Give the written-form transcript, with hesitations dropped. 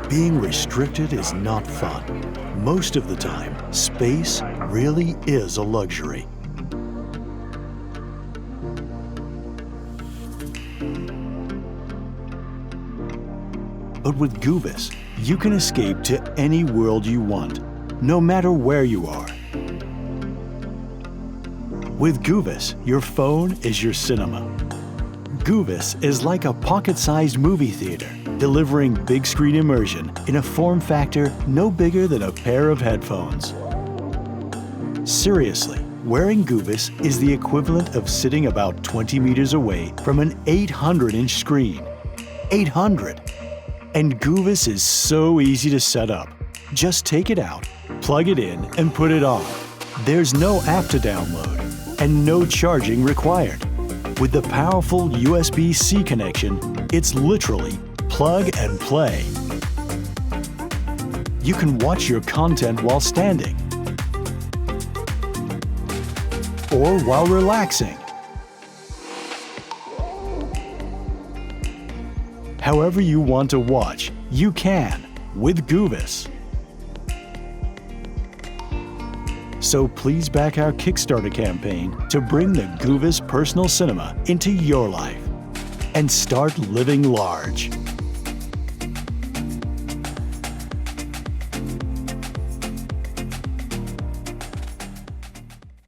Being restricted is not fun. Most of the time, space really is a luxury. But with GOOVIS, you can escape to any world you want, no matter where you are. With GOOVIS, your phone is your cinema. GOOVIS is like a pocket-sized movie theater, delivering big screen immersion in a form factor no bigger than a pair of headphones. Seriously, wearing GOOVIS is the equivalent of sitting about 20 meters away from an 800-inch screen. 800! And GOOVIS is so easy to set up. Just take it out, plug it in, and put it on. There's no app to download, and no charging required. With the powerful USB-C connection, it's literally plug and play. You can watch your content while standing or while relaxing. However you want to watch, you can with GOOVIS. So please back our Kickstarter campaign to bring the GOOVIS personal cinema into your life and start living large.